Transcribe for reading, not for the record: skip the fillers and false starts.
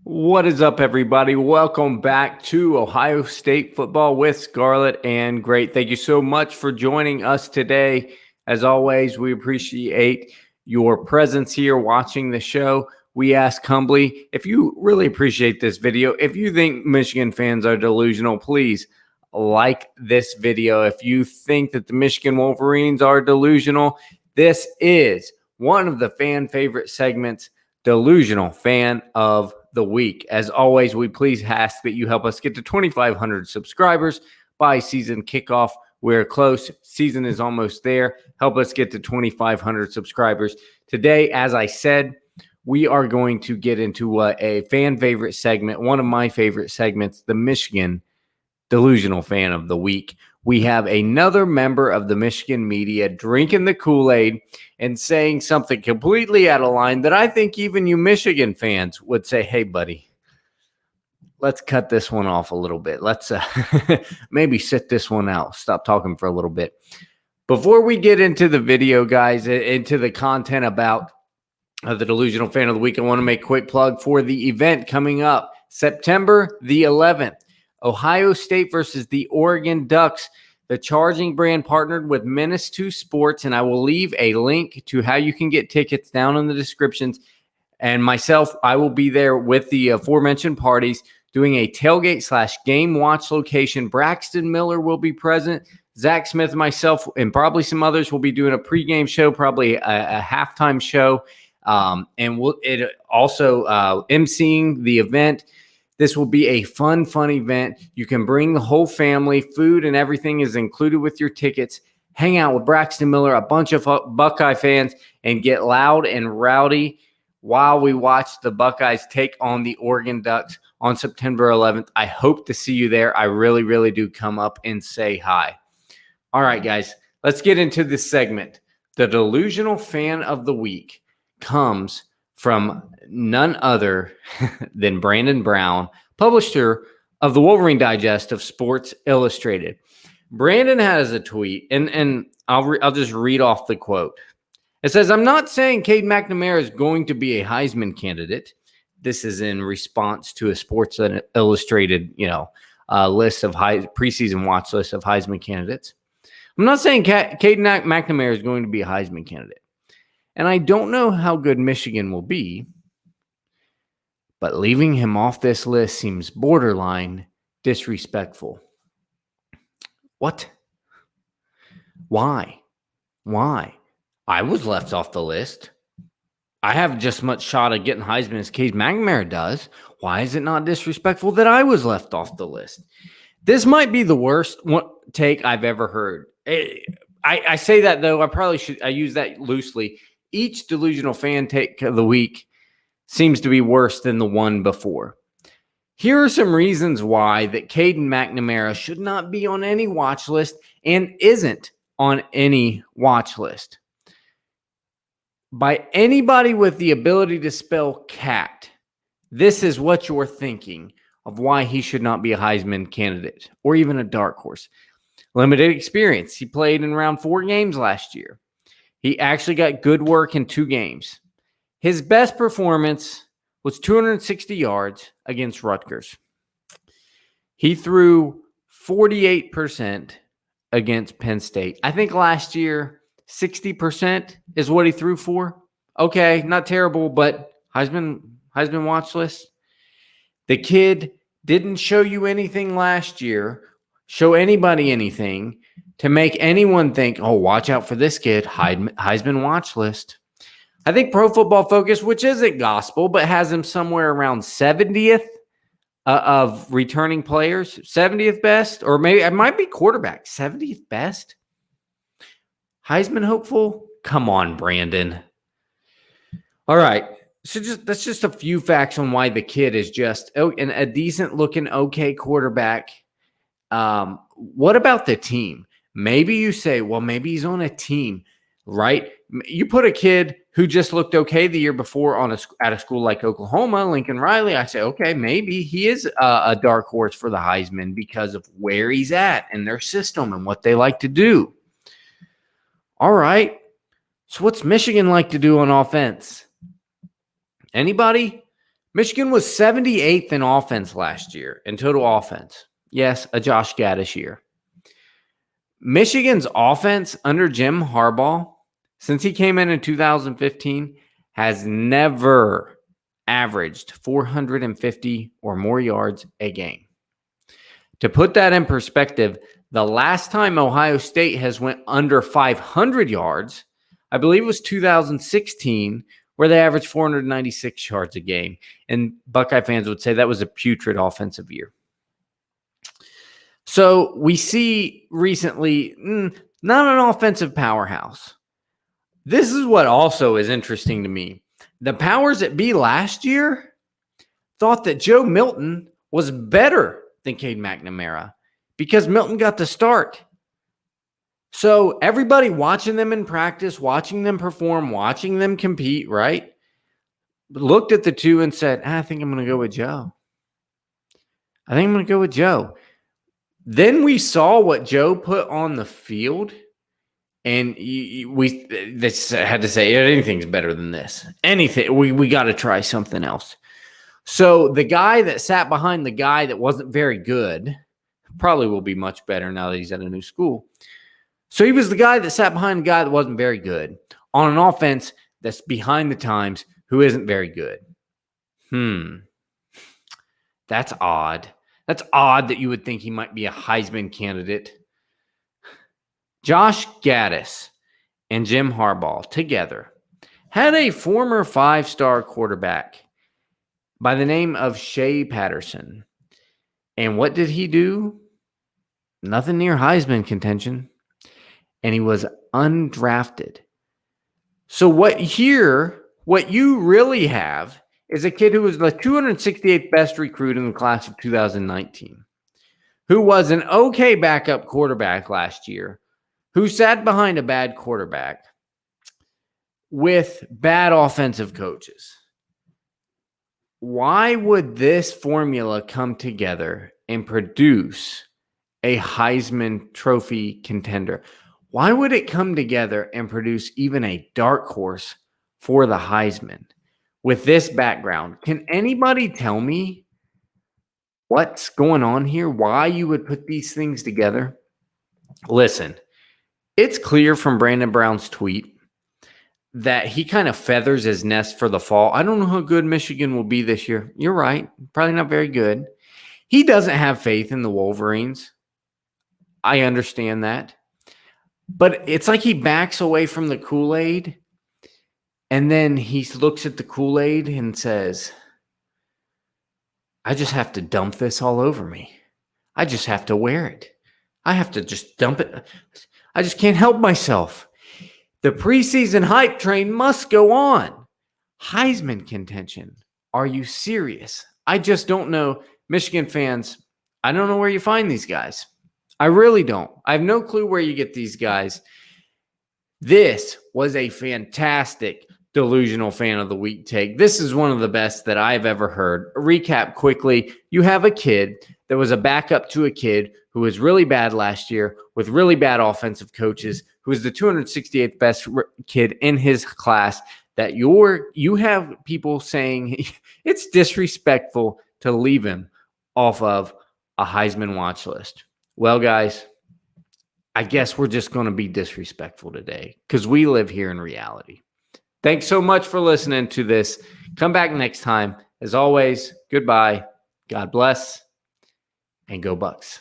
What is up, everybody? Welcome back to Ohio State Football with Scarlett and Great. Thank you so much for joining us today. As always, we appreciate your presence here watching the show. We ask humbly, if you really appreciate this video, if you think Michigan fans are delusional, please like this video. If you think that the Michigan Wolverines are delusional, this is one of the fan favorite segments, Delusional Fan of the Week. As always, we please ask that you help us get to 2,500 subscribers by season kickoff. We're close. Season is almost there. Help us get to 2,500 subscribers. Today, as I said, we are going to get into a fan favorite segment, one of my favorite segments, the Michigan Delusional Fan of the Week. We have another member of the Michigan media drinking the Kool-Aid and saying something completely out of line that I think even you Michigan fans would say, hey, buddy, let's cut this one off a little bit. Let's maybe sit this one out. Stop talking for a little bit. Before we get into the video, guys, into the content about the Delusional Fan of the Week, I want to make a quick plug for the event coming up September the 11th. Ohio State versus the Oregon Ducks. The Charging brand partnered with Menace 2 Sports, and I will leave a link to how you can get tickets down in the descriptions. And myself, I will be there with the aforementioned parties doing a tailgate/game watch location. Braxton Miller will be present. Zach Smith, myself, and probably some others will be doing a pregame show, probably a halftime show. And we'll also emceeing the event. This will be a fun event. You can bring the whole family. Food and everything is included with your tickets. Hang out with Braxton Miller, a bunch of Buckeye fans, and get loud and rowdy while we watch the Buckeyes take on the Oregon Ducks on September 11th. I hope to see you there. I really, really do. Come up and say hi. All right, guys, let's get into this segment. The Delusional Fan of the Week comes from none other than Brandon Brown, publisher of the Wolverine Digest of Sports Illustrated. Brandon has a tweet, and I'll just read off the quote. It says, "I'm not saying Cade McNamara is going to be a Heisman candidate." This is in response to a Sports Illustrated, list of preseason watch list of Heisman candidates. "I'm not saying Cade McNamara is going to be a Heisman candidate. And I don't know how good Michigan will be, but leaving him off this list seems borderline disrespectful." What? Why? I was left off the list. I have just as much shot at getting Heisman as Cade McNamara does. Why is it not disrespectful that I was left off the list? This might be the worst take I've ever heard. I say that, though. I use that loosely. Each Delusional Fan take of the week seems to be worse than the one before. Here are some reasons why that Cade McNamara should not be on any watch list and isn't on any watch list. By anybody with the ability to spell cat, this is what you're thinking of why he should not be a Heisman candidate or even a dark horse. Limited experience. He played in around 4 games last year. He actually got good work in 2 games. His best performance was 260 yards against Rutgers. He threw 48% against Penn State. I think last year, 60% is what he threw for. Okay, not terrible, but Heisman watch list. The kid didn't show you anything last year, show anybody anything to make anyone think, oh, watch out for this kid, Heisman watch list. I think Pro Football Focus, which isn't gospel, but has him somewhere around 70th of returning players, 70th best, or maybe it might be quarterback, 70th best. Heisman hopeful? Come on, Brandon. All right. So that's just a few facts on why the kid is just a decent looking, okay quarterback. What about the team? Maybe you say, well, maybe he's on a team, right? You put a kid who just looked okay the year before at a school like Oklahoma, Lincoln Riley. I say, okay, maybe he is a dark horse for the Heisman because of where he's at and their system and what they like to do. All right. So what's Michigan like to do on offense? Anybody? Michigan was 78th in offense last year, in total offense. Yes, a Josh Gattis year. Michigan's offense under Jim Harbaugh, since he came in 2015, has never averaged 450 or more yards a game. To put that in perspective, the last time Ohio State has went under 500 yards, I believe it was 2016, where they averaged 496 yards a game. And Buckeye fans would say that was a putrid offensive year. So we see recently, not an offensive powerhouse. This is what also is interesting to me. The powers that be last year thought that Joe Milton was better than Cade McNamara because Milton got the start. So everybody watching them in practice, watching them perform, watching them compete, right, looked at the two and said, I think I'm going to go with Joe. Then we saw what Joe put on the field, and we had to say anything's better than this. Anything, we got to try something else. So the guy that sat behind the guy that wasn't very good probably will be much better now that he's at a new school. So he was the guy that sat behind the guy that wasn't very good on an offense that's behind the times who isn't very good. That's odd. That's odd that you would think he might be a Heisman candidate. Josh Gattis and Jim Harbaugh together had a former 5-star quarterback by the name of Shea Patterson. And what did he do? Nothing near Heisman contention. And he was undrafted. So what you really have is a kid who was the 268th best recruit in the class of 2019, who was an okay backup quarterback last year, who sat behind a bad quarterback with bad offensive coaches. Why would this formula come together and produce a Heisman Trophy contender? Why would it come together and produce even a dark horse for the Heisman with this background? Can anybody tell me what's going on here? Why you would put these things together? Listen, it's clear from Brandon Brown's tweet that he kind of feathers his nest for the fall. I don't know how good Michigan will be this year. You're right. Probably not very good. He doesn't have faith in the Wolverines. I understand that. But it's like he backs away from the Kool-Aid, and then he looks at the Kool-Aid and says, I just have to dump this all over me. I just have to wear it. I have to just dump it. I just can't help myself. The preseason hype train must go on. Heisman contention. Are you serious? I just don't know. Michigan fans, I don't know where you find these guys. I really don't. I have no clue where you get these guys. This was a fantastic Delusional Fan of the Week take. This is one of the best that I've ever heard. Recap quickly. You have a kid that was a backup to a kid who was really bad last year with really bad offensive coaches, who was the 268th best kid in his class, that you have people saying it's disrespectful to leave him off of a Heisman watch list. Well, guys, I guess we're just going to be disrespectful today because we live here in reality. Thanks so much for listening to this. Come back next time. As always, goodbye. God bless, and go Bucks.